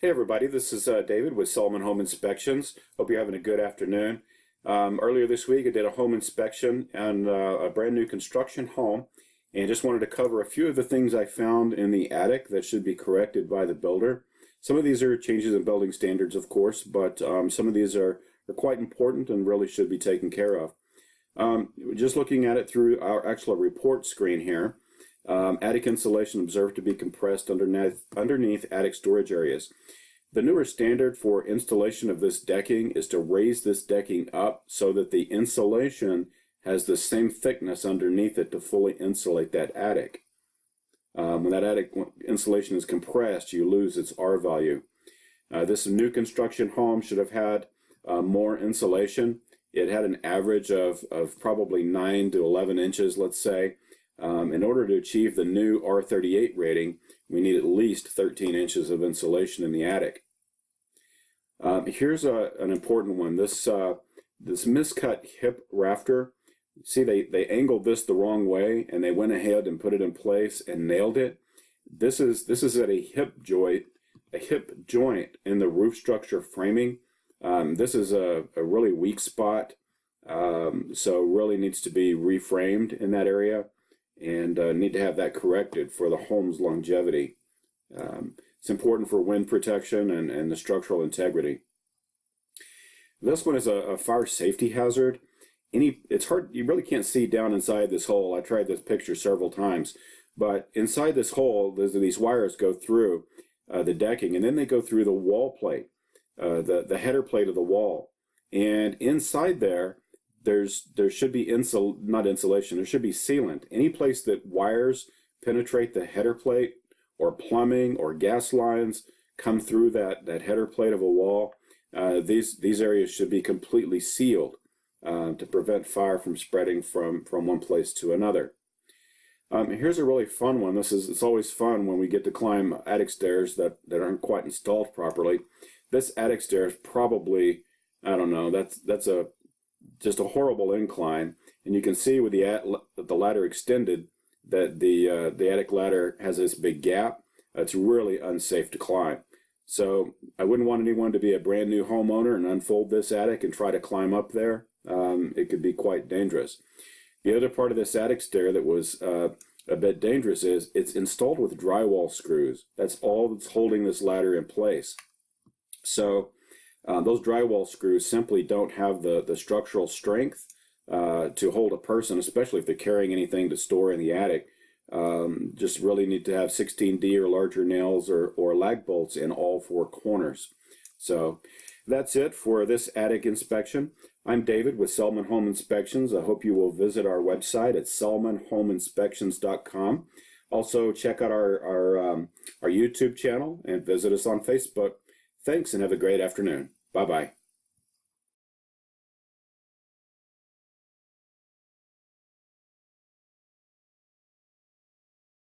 Hey everybody, this is David with Selman Home Inspections. Hope you're having a good afternoon. Earlier this week I did a home inspection on a brand new construction home and just wanted to cover a few of the things I found in the attic that should be corrected by the builder. Some of these are changes in building standards, of course, but some of these are quite important and really should be taken care of. Just looking at it through our actual report screen here, attic insulation observed to be compressed underneath attic storage areas. The newer standard for installation of this decking is to raise this decking up so that the insulation has the same thickness underneath it to fully insulate that attic. When that attic insulation is compressed, you lose its R value. This new construction home should have had more insulation. It had an average of probably 9 to 11 inches, let's say. In order to achieve the new R38 rating, we need at least 13 inches of insulation in the attic. Here's an important one. This miscut hip rafter, see they angled this the wrong way and they went ahead and put it in place and nailed it. This is at a hip joint in the roof structure framing. This is a really weak spot, so really needs to be reframed in that area. And need to have that corrected for the home's longevity. It's important for wind protection and the structural integrity. This one is a fire safety hazard. It's hard, you really can't see down inside this hole. I tried this picture several times, but inside this hole, these wires go through the decking, and then they go through the wall plate, the header plate of the wall. And inside there should be not insulation, there should be sealant. Any place that wires penetrate the header plate, or plumbing or gas lines come through that header plate of a wall, these areas should be completely sealed to prevent fire from spreading from one place to another. Here's a really fun one. It's always fun when we get to climb attic stairs that aren't quite installed properly. This attic stair is probably, I don't know, that's just a horrible incline, and you can see with the ladder extended that the attic ladder has this big gap. It's really unsafe to climb. So I wouldn't want anyone to be a brand new homeowner and unfold this attic and try to climb up there. It could be quite dangerous. The other part of this attic stair that was a bit dangerous is it's installed with drywall screws. That's all that's holding this ladder in place. So those drywall screws simply don't have the structural strength to hold a person, especially if they're carrying anything to store in the attic. Just really need to have 16D or larger nails or lag bolts in all four corners. So that's it for this attic inspection. I'm David with Selman Home Inspections. I hope you will visit our website at selmanhomeinspections.com. Also check out our YouTube channel and visit us on Facebook. Thanks and have a great afternoon. Bye-bye.